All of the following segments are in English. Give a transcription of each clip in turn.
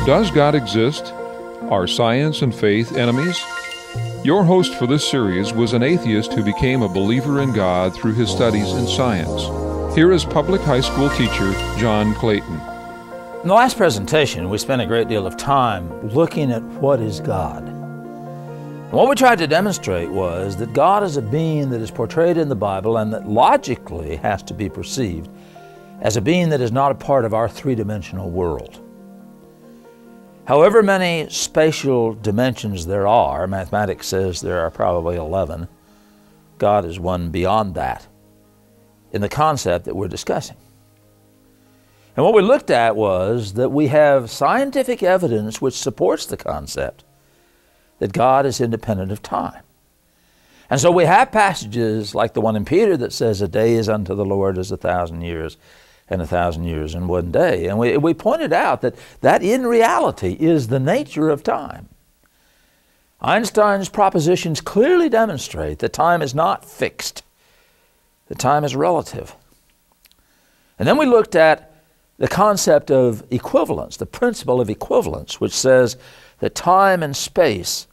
Does God exist? Are science and faith enemies? Your host for this series was an atheist who became a believer in God through his studies in science. Here is public high school teacher John Clayton. In the last presentation, we spent a great deal of time looking at what is God. And what we tried to demonstrate was that God is a being that is portrayed in the Bible and that logically has to be perceived as a being that is not a part of our three-dimensional world. However many spatial dimensions there are, mathematics says there are probably 11, God is one beyond that in the concept that we're discussing. And what we looked at was that we have scientific evidence which supports the concept that God is independent of time. And so we have passages like the one in Peter that says, "A day is unto the Lord as 1,000 years, and 1,000 years in one day." And we pointed out that in reality is the nature of time. Einstein's propositions clearly demonstrate that time is not fixed, that time is relative. And then we looked at the concept of equivalence, the principle of equivalence, which says that time and space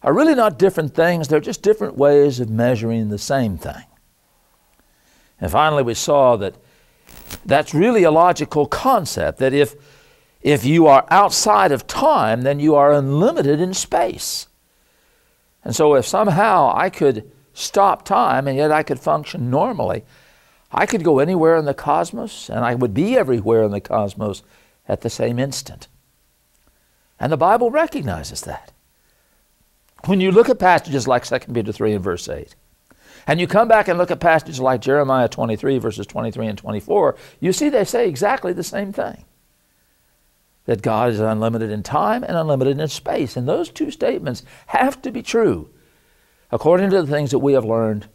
are really not different things, they're just different ways of measuring the same thing. And finally we saw that that's really a logical concept, that if you are outside of time, then you are unlimited in space. And so if somehow I could stop time and yet I could function normally, I could go anywhere in the cosmos and I would be everywhere in the cosmos at the same instant. And the Bible recognizes that. When you look at passages like 2 Peter 3 and verse 8, and you come back and look at passages like Jeremiah 23 verses 23 and 24, you see they say exactly the same thing. That God is unlimited in time and unlimited in space. And those two statements have to be true according to the things that we have learned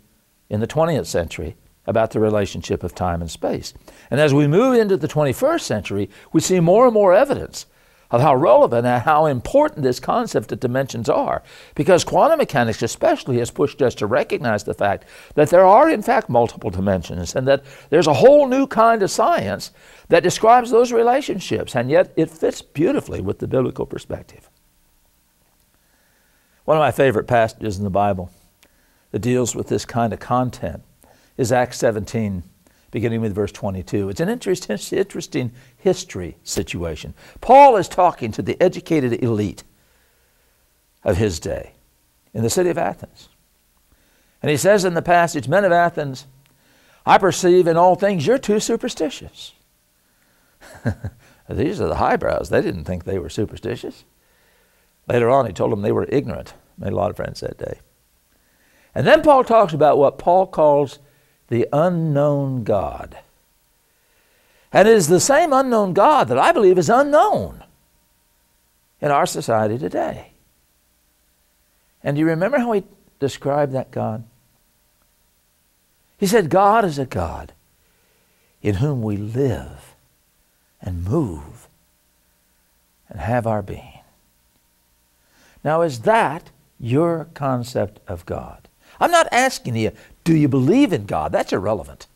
in the 20th century about the relationship of time and space. And as we move into the 21st century, we see more and more evidence of how relevant and how important this concept of dimensions are. Because quantum mechanics especially has pushed us to recognize the fact that there are in fact multiple dimensions and that there's a whole new kind of science that describes those relationships, and yet it fits beautifully with the biblical perspective. One of my favorite passages in the Bible that deals with this kind of content is Acts 17, beginning with verse 22. It's an interesting history situation. Paul is talking to the educated elite of his day in the city of Athens. And he says in the passage, "Men of Athens, I perceive in all things you're too superstitious." These are the highbrows. They didn't think they were superstitious. Later on, he told them they were ignorant. Made a lot of friends that day. And then Paul talks about what Paul calls the unknown God. And it is the same unknown God that I believe is unknown in our society today. And do you remember how he described that God? He said, God is a God in whom we live and move and have our being. Now, is that your concept of God? I'm not asking you, do you believe in God? That's irrelevant.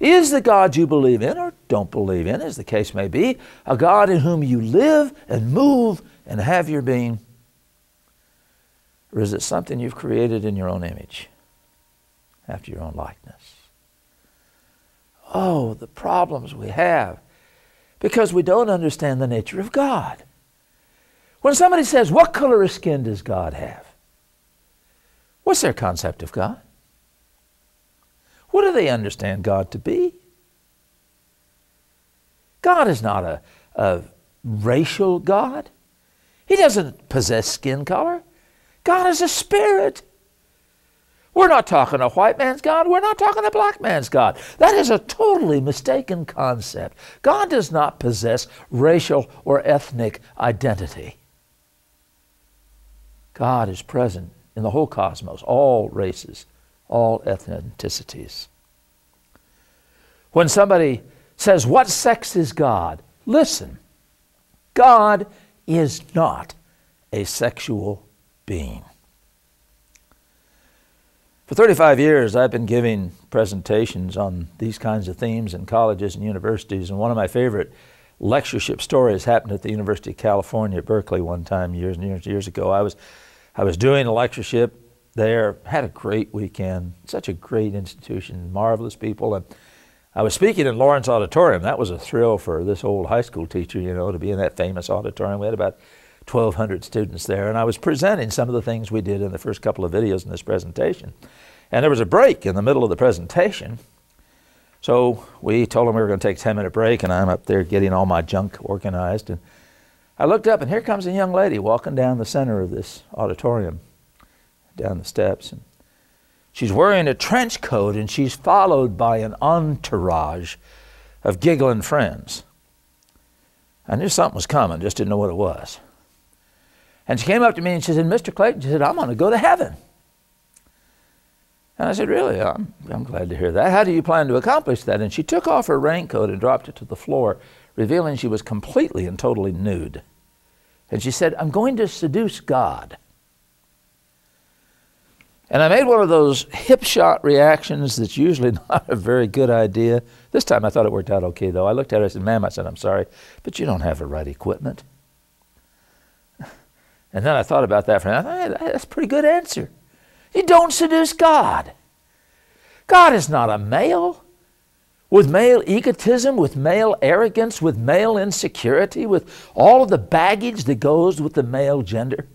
Is the God you believe in or don't believe in, as the case may be, a God in whom you live and move and have your being? Or is it something you've created in your own image, after your own likeness? Oh, the problems we have because we don't understand the nature of God. When somebody says, "What color of skin does God have?" What's their concept of God? What do they understand God to be? God is not a racial God. He doesn't possess skin color. God is a spirit. We're not talking a white man's God. We're not talking a black man's God. That is a totally mistaken concept. God does not possess racial or ethnic identity. God is present in the whole cosmos, all races, all ethnicities. When somebody says, "What sex is God?" Listen, God is not a sexual being. For 35 years, I've been giving presentations on these kinds of themes in colleges and universities, and one of my favorite lectureship stories happened at the University of California at Berkeley one time years and years ago. I was doing a lectureship there, had a great weekend, such a great institution, marvelous people. And I was speaking in Lawrence Auditorium. That was a thrill for this old high school teacher, you know, to be in that famous auditorium. We had about 1,200 students there, and I was presenting some of the things we did in the first couple of videos in this presentation. And there was a break in the middle of the presentation. So we told them we were going to take a 10-minute break, and I'm up there getting all my junk organized. And I looked up, and here comes a young lady walking down the center of this auditorium, down the steps. And she's wearing a trench coat, and she's followed by an entourage of giggling friends. I knew something was coming, just didn't know what it was. And she came up to me and she said, "Mr. Clayton," she said, "I'm going to go to heaven." And I said, "Really? I'm glad to hear that. How do you plan to accomplish that?" And she took off her raincoat and dropped it to the floor, revealing she was completely and totally nude. And she said, "I'm going to seduce God." And I made one of those hip shot reactions that's usually not a very good idea. This time I thought it worked out okay, though. I looked at her and I said, "Ma'am," I said, "I'm sorry, but you don't have the right equipment." And then I thought about that for a minute. I thought, hey, that's a pretty good answer. You don't seduce God. God is not a male with male egotism, with male arrogance, with male insecurity, with all of the baggage that goes with the male gender.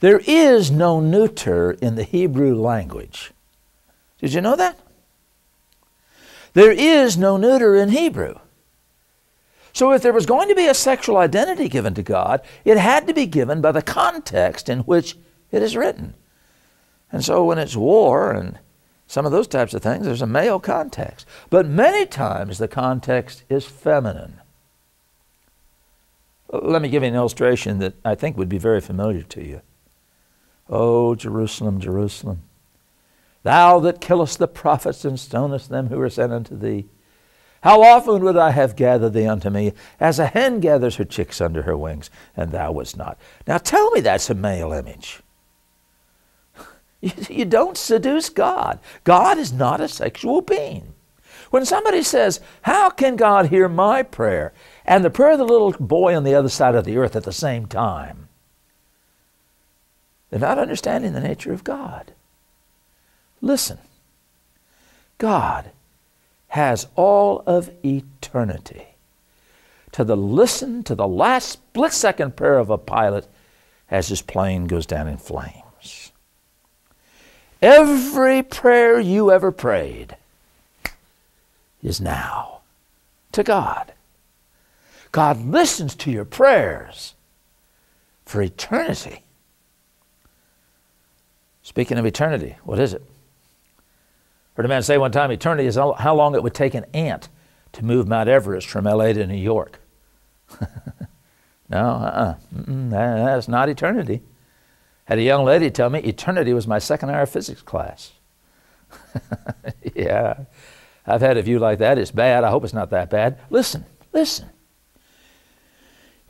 There is no neuter in the Hebrew language. Did you know that? There is no neuter in Hebrew. So if there was going to be a sexual identity given to God, it had to be given by the context in which it is written. And so when it's war and some of those types of things, there's a male context. But many times the context is feminine. Let me give you an illustration that I think would be very familiar to you. "O Jerusalem, Jerusalem, thou that killest the prophets and stonest them who are sent unto thee, how often would I have gathered thee unto me, as a hen gathers her chicks under her wings, and thou wouldst not." Now tell me that's a male image. You don't seduce God. God is not a sexual being. When somebody says, "How can God hear my prayer and the prayer of the little boy on the other side of the earth at the same time?" they're not understanding the nature of God. Listen, God has all of eternity to listen to the last split-second prayer of a pilot as his plane goes down in flames. Every prayer you ever prayed is now to God. God listens to your prayers for eternity. Speaking of eternity, what is it? Heard a man say one time, eternity is how long it would take an ant to move Mount Everest from LA to New York. No, that's not eternity. Had a young lady tell me eternity was my second hour of physics class. Yeah, I've had a view like that. It's bad. I hope it's not that bad. Listen.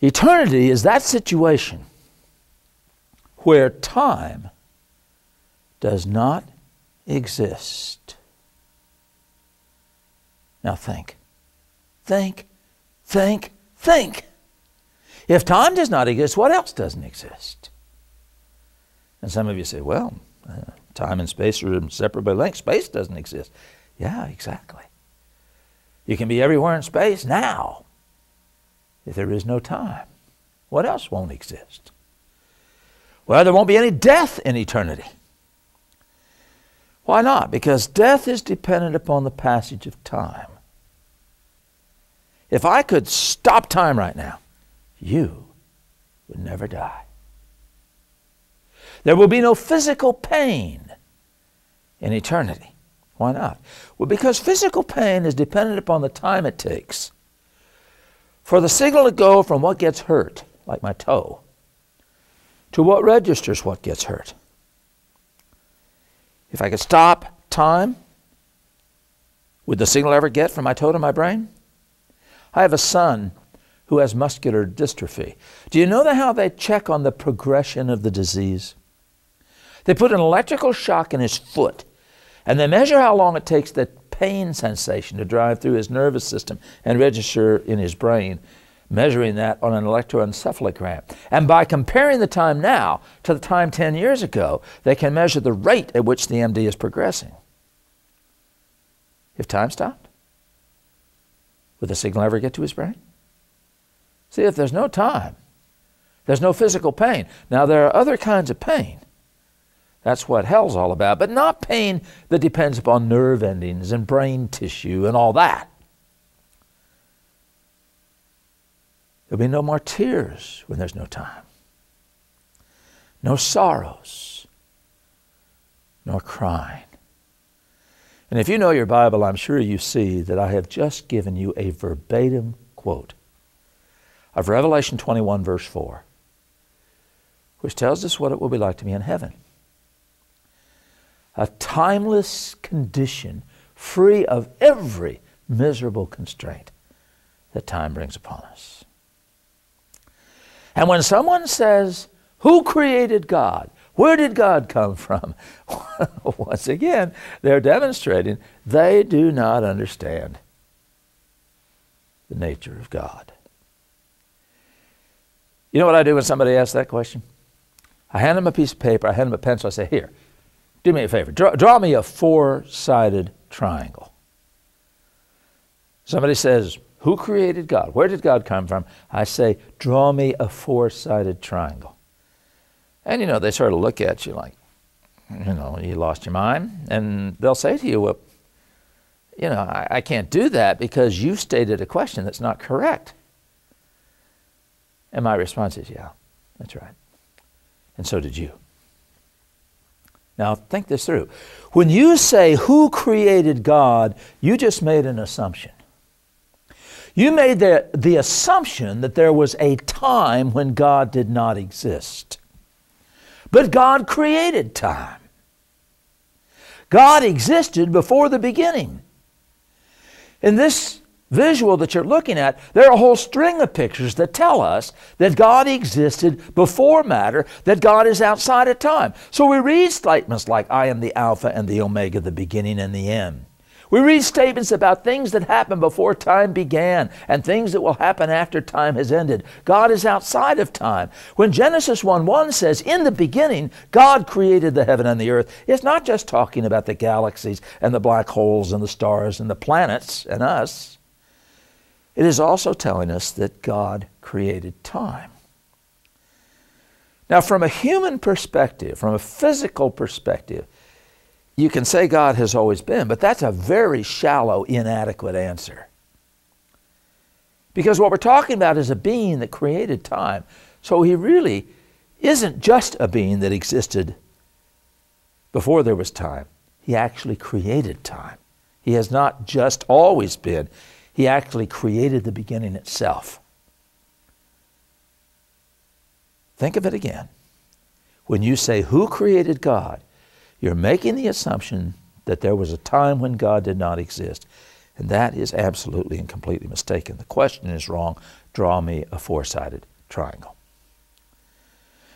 Eternity is that situation where time does not exist. Now think. If time does not exist, what else doesn't exist? And some of you say, well, time and space are separate by length. Space doesn't exist. Yeah, exactly. You can be everywhere in space now if there is no time. What else won't exist? Well, there won't be any death in eternity. Why not? Because death is dependent upon the passage of time. If I could stop time right now, you would never die. There will be no physical pain in eternity. Why not? Well, because physical pain is dependent upon the time it takes for the signal to go from what gets hurt, like my toe, to what registers what gets hurt. If I could stop time, would the signal ever get from my toe to my brain? I have a son who has muscular dystrophy. Do you know how they check on the progression of the disease? They put an electrical shock in his foot, and they measure how long it takes the pain sensation to drive through his nervous system and register in his brain, measuring that on an electroencephalogram. And by comparing the time now to the time 10 years ago, they can measure the rate at which the MD is progressing. If time stopped, would the signal ever get to his brain? See, if there's no time, there's no physical pain. Now, there are other kinds of pain. That's what hell's all about, but not pain that depends upon nerve endings and brain tissue and all that. There'll be no more tears when there's no time. No sorrows, nor crying. And if you know your Bible, I'm sure you see that I have just given you a verbatim quote of Revelation 21, verse 4, which tells us what it will be like to be in heaven. A timeless condition free of every miserable constraint that time brings upon us. And when someone says, who created God? Where did God come from? Once again, they're demonstrating they do not understand the nature of God. You know what I do when somebody asks that question? I hand them a piece of paper, I hand them a pencil, I say, here, do me a favor, draw me a four-sided triangle. Somebody says, who created God? Where did God come from? I say, draw me a four-sided triangle. And, they sort of look at you like, you lost your mind. And they'll say to you, well, I can't do that because you stated a question that's not correct. And my response is, yeah, that's right. And so did you. Now, think this through. When you say, who created God, you just made an assumption. You made the assumption that there was a time when God did not exist. But God created time. God existed before the beginning. In this visual that you're looking at, there are a whole string of pictures that tell us that God existed before matter, that God is outside of time. So we read statements like, I am the Alpha and the Omega, the beginning and the end. We read statements about things that happened before time began and things that will happen after time has ended. God is outside of time. When Genesis 1:1 says, in the beginning, God created the heaven and the earth, it's not just talking about the galaxies and the black holes and the stars and the planets and us. It is also telling us that God created time. Now, from a human perspective, from a physical perspective, you can say God has always been, but that's a very shallow, inadequate answer. Because what we're talking about is a being that created time. So he really isn't just a being that existed before there was time. He actually created time. He has not just always been. He actually created the beginning itself. Think of it again. When you say, who created God? You're making the assumption that there was a time when God did not exist. And that is absolutely and completely mistaken. The question is wrong. Draw me a four-sided triangle.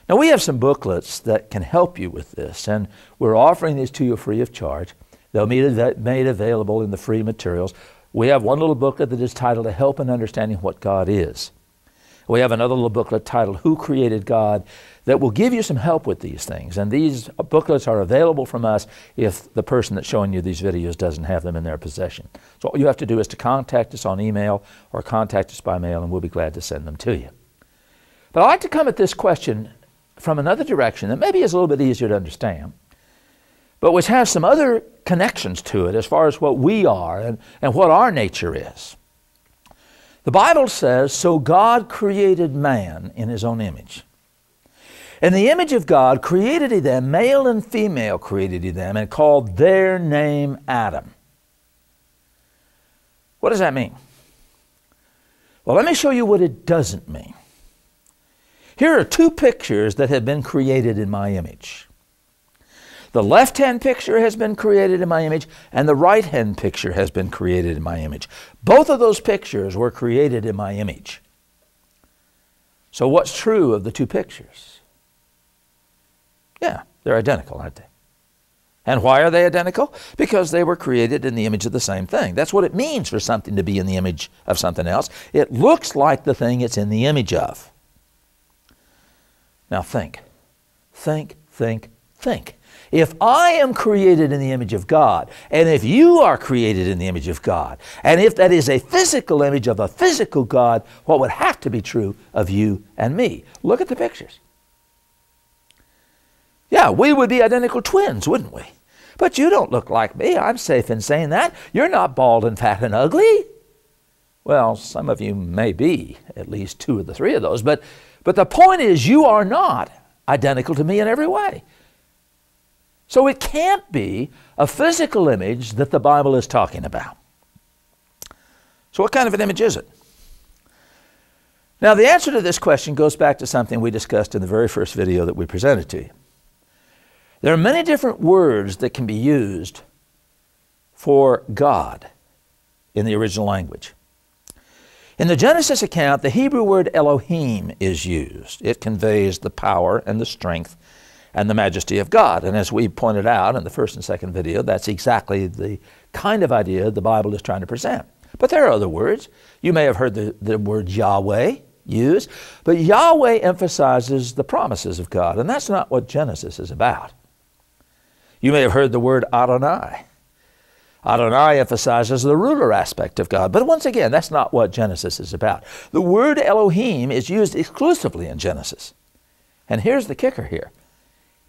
Now, we have some booklets that can help you with this, and we're offering these to you free of charge. They'll be made available in the free materials. We have one little booklet that is titled, A Help in Understanding What God Is. We have another little booklet titled, Who Created God, that will give you some help with these things. And these booklets are available from us if the person that's showing you these videos doesn't have them in their possession. So all you have to do is to contact us on email or contact us by mail, and we'll be glad to send them to you. But I'd like to come at this question from another direction that maybe is a little bit easier to understand, but which has some other connections to it as far as what we are and what our nature is. The Bible says, so God created man in his own image. In the image of God created he them, male and female created he them, and called their name Adam. What does that mean? Well, let me show you what it doesn't mean. Here are two pictures that have been created in my image. The left-hand picture has been created in my image, and the right-hand picture has been created in my image. Both of those pictures were created in my image. So what's true of the two pictures? Yeah, they're identical, aren't they? And why are they identical? Because they were created in the image of the same thing. That's what it means for something to be in the image of something else. It looks like the thing it's in the image of. Now think. Think, think, think. If I am created in the image of God, and if you are created in the image of God, and if that is a physical image of a physical God, what would have to be true of you and me? Look at the pictures. Yeah, we would be identical twins, wouldn't we? But you don't look like me. I'm safe in saying that. You're not bald and fat and ugly. Well, some of you may be, at least two of the three of those. But the point is, you are not identical to me in every way. So it can't be a physical image that the Bible is talking about. So what kind of an image is it? Now, the answer to this question goes back to something we discussed in the very first video that we presented to you. There are many different words that can be used for God in the original language. In the Genesis account, the Hebrew word Elohim is used. It conveys the power and the strength and the majesty of God. And as we pointed out in the first and second video, that's exactly the kind of idea the Bible is trying to present. But there are other words. You may have heard the word Yahweh used, but Yahweh emphasizes the promises of God, and that's not what Genesis is about. You may have heard the word Adonai. Adonai emphasizes the ruler aspect of God. But once again, that's not what Genesis is about. The word Elohim is used exclusively in Genesis. And here's the kicker here.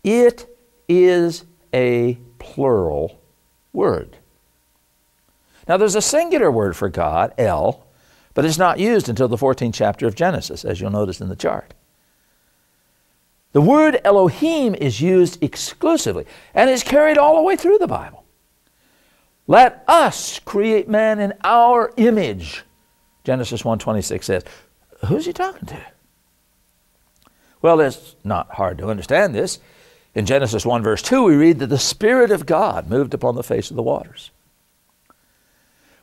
It is a plural word. Now there's a singular word for God, El, but it's not used until the 14th chapter of Genesis, as you'll notice in the chart. The word Elohim is used exclusively and is carried all the way through the Bible. Let us create man in our image, Genesis 1:26 says. Who's he talking to? Well, it's not hard to understand this. In Genesis 1 verse 2, we read that the Spirit of God moved upon the face of the waters.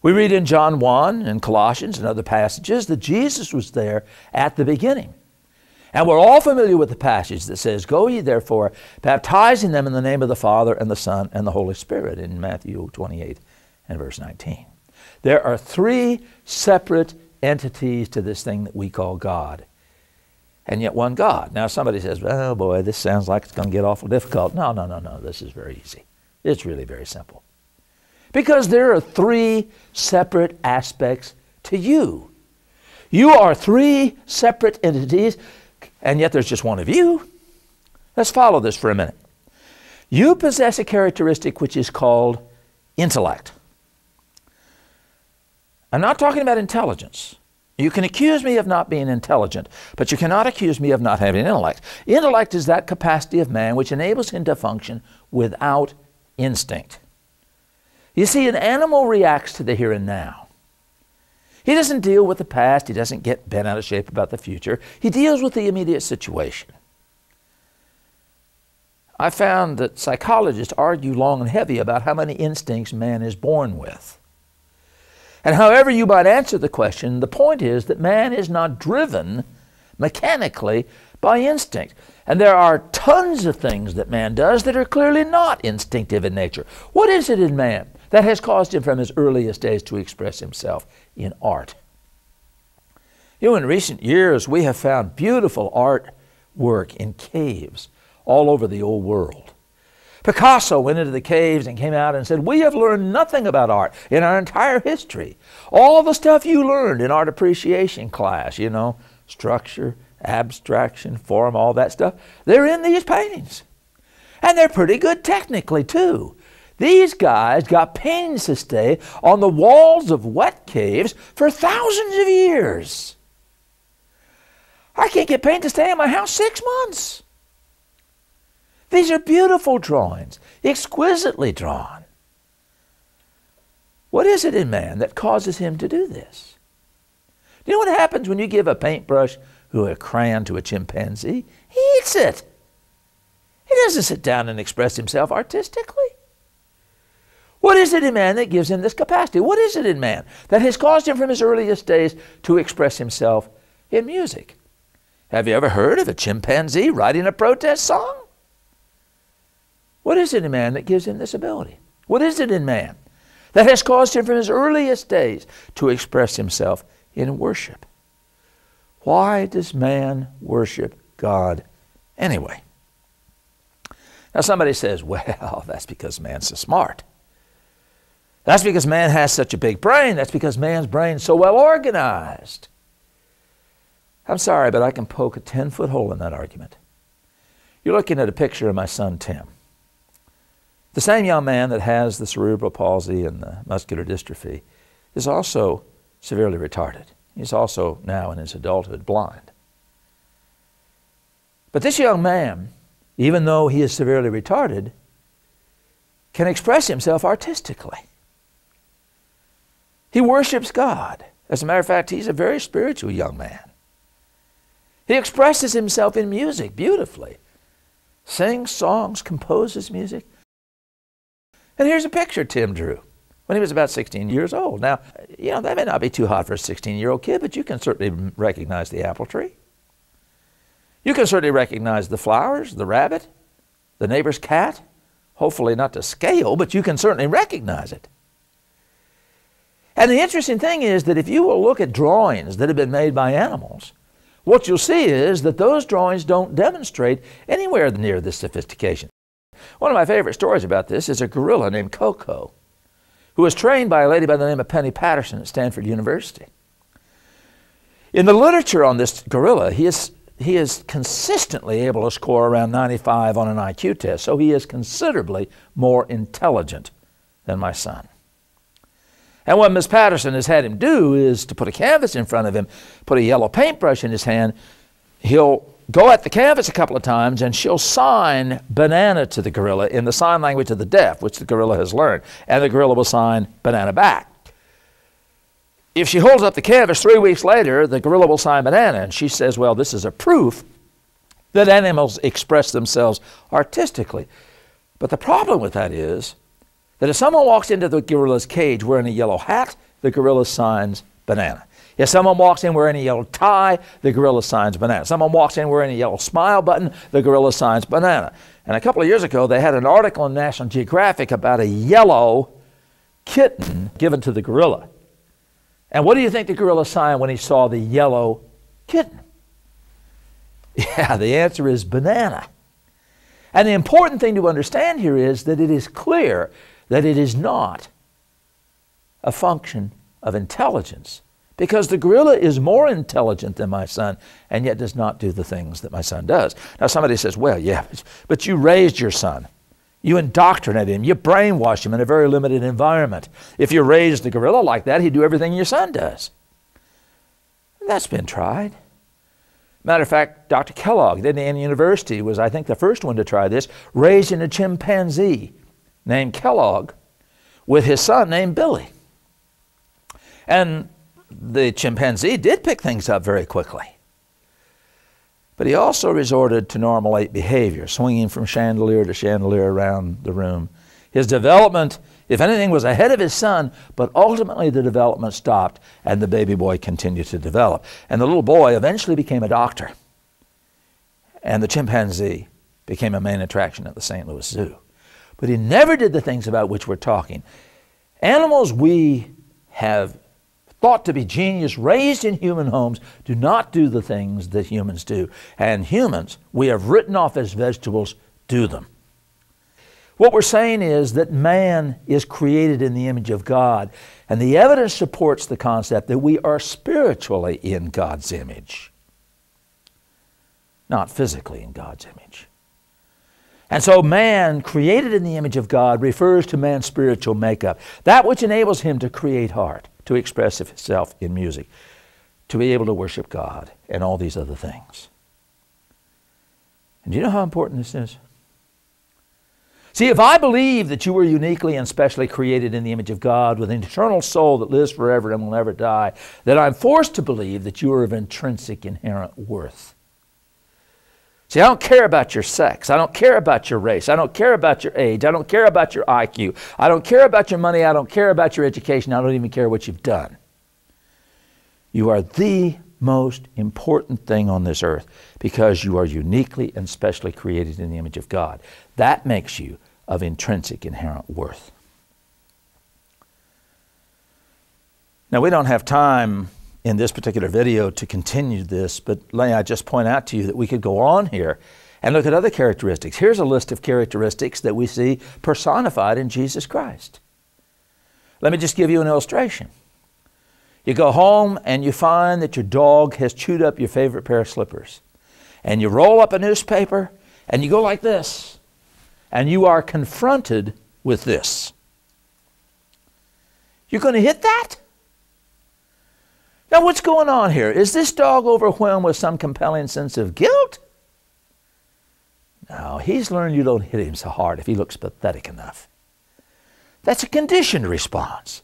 We read in John 1 and Colossians and other passages that Jesus was there at the beginning. And we're all familiar with the passage that says, "Go ye therefore, baptizing them in the name of the Father and the Son and the Holy Spirit," in Matthew 28 and verse 19. There are three separate entities to this thing that we call God, and yet one God. Now somebody says, "Oh boy, this sounds like it's going to get awful difficult." No, this is very easy. It's really very simple. Because there are three separate aspects to you. You are three separate entities, and yet there's just one of you. Let's follow this for a minute. You possess a characteristic which is called intellect. I'm not talking about intelligence. You can accuse me of not being intelligent, but you cannot accuse me of not having intellect. Intellect is that capacity of man which enables him to function without instinct. You see, an animal reacts to the here and now. He doesn't deal with the past. He doesn't get bent out of shape about the future. He deals with the immediate situation. I found that psychologists argue long and heavy about how many instincts man is born with. And however you might answer the question, the point is that man is not driven mechanically by instinct. And there are tons of things that man does that are clearly not instinctive in nature. What is it in man that has caused him from his earliest days to express himself in art? You know, in recent years, we have found beautiful artwork in caves all over the old world. Picasso went into the caves and came out and said, "We have learned nothing about art in our entire history. All the stuff you learned in art appreciation class, you know, structure, abstraction, form, all that stuff, they're in these paintings. And they're pretty good technically, too. These guys got paintings to stay on the walls of wet caves for thousands of years. I can't get paint to stay in my house 6 months. These are beautiful drawings, exquisitely drawn. What is it in man that causes him to do this? Do you know what happens when you give a paintbrush or a crayon to a chimpanzee? He eats it. He doesn't sit down and express himself artistically. What is it in man that gives him this capacity? What is it in man that has caused him from his earliest days to express himself in music? Have you ever heard of a chimpanzee writing a protest song? What is it in man that gives him this ability? What is it in man that has caused him from his earliest days to express himself in worship? Why does man worship God anyway? Now somebody says, well, that's because man's so smart. That's because man has such a big brain. That's because man's brain's so well organized. I'm sorry, but I can poke a 10-foot hole in that argument. You're looking at a picture of my son, Tim. The same young man that has the cerebral palsy and the muscular dystrophy is also severely retarded. He's also now in his adulthood blind. But this young man, even though he is severely retarded, can express himself artistically. He worships God. As a matter of fact, he's a very spiritual young man. He expresses himself in music beautifully. Sings songs, composes music. And here's a picture Tim drew when he was about 16 years old. Now, that may not be too hot for a 16-year-old kid, but you can certainly recognize the apple tree. You can certainly recognize the flowers, the rabbit, the neighbor's cat. Hopefully not to scale, but you can certainly recognize it. And the interesting thing is that if you will look at drawings that have been made by animals, what you'll see is that those drawings don't demonstrate anywhere near this sophistication. One of my favorite stories about this is a gorilla named Coco, who was trained by a lady by the name of Penny Patterson at Stanford University. In the literature on this gorilla, he is consistently able to score around 95 on an IQ test, so he is considerably more intelligent than my son. And what Miss Patterson has had him do is to put a canvas in front of him, put a yellow paintbrush in his hand. He'll go at the canvas a couple of times and she'll sign banana to the gorilla in the sign language of the deaf, which the gorilla has learned. And the gorilla will sign banana back. If she holds up the canvas 3 weeks later, the gorilla will sign banana. And she says, well, this is a proof that animals express themselves artistically. But the problem with that is that if someone walks into the gorilla's cage wearing a yellow hat, the gorilla signs banana. If someone walks in wearing a yellow tie, the gorilla signs banana. Someone walks in wearing a yellow smile button, the gorilla signs banana. And a couple of years ago, they had an article in National Geographic about a yellow kitten given to the gorilla. And what do you think the gorilla signed when he saw the yellow kitten? Yeah, the answer is banana. And the important thing to understand here is that it is clear that it is not a function of intelligence, because the gorilla is more intelligent than my son and yet does not do the things that my son does. Now somebody says, well, yeah, but you raised your son. You indoctrinated him. You brainwashed him in a very limited environment. If you raised the gorilla like that, he'd do everything your son does. And that's been tried. Matter of fact, Dr. Kellogg at Indiana University was, I think, the first one to try this, raising a chimpanzee named Kellogg with his son named Billy. And the chimpanzee did pick things up very quickly. But he also resorted to normal ape behavior, swinging from chandelier to chandelier around the room. His development, if anything, was ahead of his son, but ultimately the development stopped and the baby boy continued to develop. And the little boy eventually became a doctor. And the chimpanzee became a main attraction at the St. Louis Zoo. But he never did the things about which we're talking. Animals we have thought to be genius, raised in human homes, do not do the things that humans do. And humans, we have written off as vegetables, do them. What we're saying is that man is created in the image of God, and the evidence supports the concept that we are spiritually in God's image, not physically in God's image. And so man, created in the image of God, refers to man's spiritual makeup, that which enables him to create art, to express himself in music, to be able to worship God, and all these other things. And do you know how important this is? See, if I believe that you were uniquely and specially created in the image of God with an eternal soul that lives forever and will never die, then I'm forced to believe that you are of intrinsic inherent worth. See, I don't care about your sex. I don't care about your race. I don't care about your age. I don't care about your IQ. I don't care about your money. I don't care about your education. I don't even care what you've done. You are the most important thing on this earth because you are uniquely and specially created in the image of God. That makes you of intrinsic inherent worth. Now, we don't have time in this particular video to continue this, but may I just point out to you that we could go on here and look at other characteristics. Here's a list of characteristics that we see personified in Jesus Christ. Let me just give you an illustration. You go home and you find that your dog has chewed up your favorite pair of slippers. And you roll up a newspaper and you go like this. And you are confronted with this. You're going to hit that? Now what's going on here? Is this dog overwhelmed with some compelling sense of guilt? No, he's learned you don't hit him so hard if he looks pathetic enough. That's a conditioned response.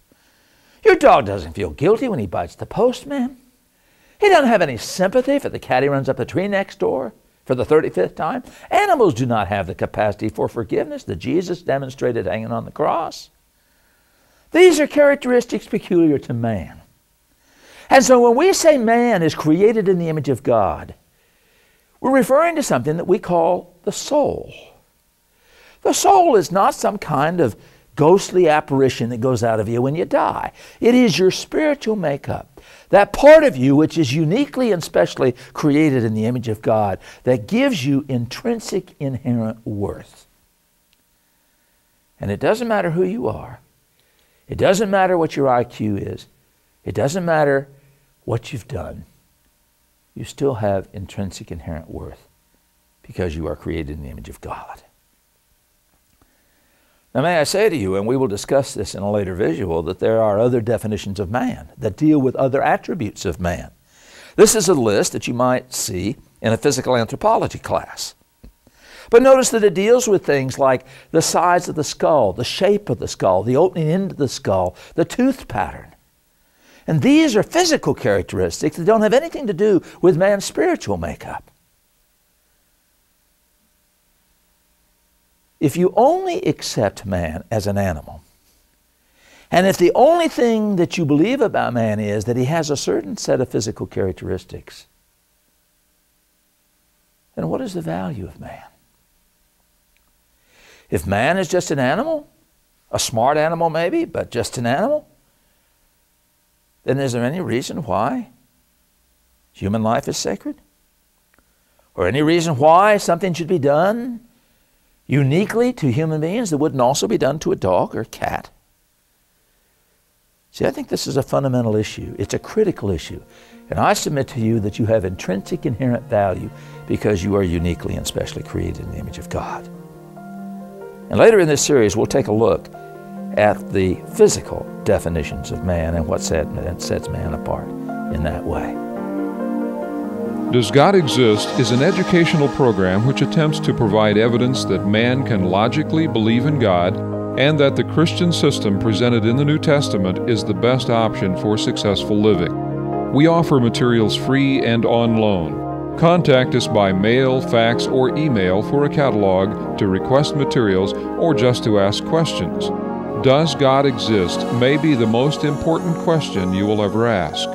Your dog doesn't feel guilty when he bites the postman. He doesn't have any sympathy for the cat he runs up the tree next door for the 35th time. Animals do not have the capacity for forgiveness that Jesus demonstrated hanging on the cross. These are characteristics peculiar to man. And so when we say man is created in the image of God, we're referring to something that we call the soul. The soul is not some kind of ghostly apparition that goes out of you when you die. It is your spiritual makeup, that part of you which is uniquely and specially created in the image of God, that gives you intrinsic inherent worth. And it doesn't matter who you are. It doesn't matter what your IQ is. It doesn't matter what you've done. You still have intrinsic inherent worth because you are created in the image of God. Now may I say to you, and we will discuss this in a later visual, that there are other definitions of man that deal with other attributes of man. This is a list that you might see in a physical anthropology class. But notice that it deals with things like the size of the skull, the shape of the skull, the opening into the skull, the tooth pattern. And these are physical characteristics that don't have anything to do with man's spiritual makeup. If you only accept man as an animal, and if the only thing that you believe about man is that he has a certain set of physical characteristics, then what is the value of man? If man is just an animal, a smart animal maybe, but just an animal, then is there any reason why human life is sacred? Or any reason why something should be done uniquely to human beings that wouldn't also be done to a dog or a cat? See, I think this is a fundamental issue. It's a critical issue. And I submit to you that you have intrinsic inherent value because you are uniquely and specially created in the image of God. And later in this series, we'll take a look at the physical definitions of man and what sets man apart in that way. Does God Exist is an educational program which attempts to provide evidence that man can logically believe in God and that the Christian system presented in the New Testament is the best option for successful living. We offer materials free and on loan. Contact us by mail, fax, or email for a catalog, to request materials, or just to ask questions. Does God exist may be the most important question you will ever ask.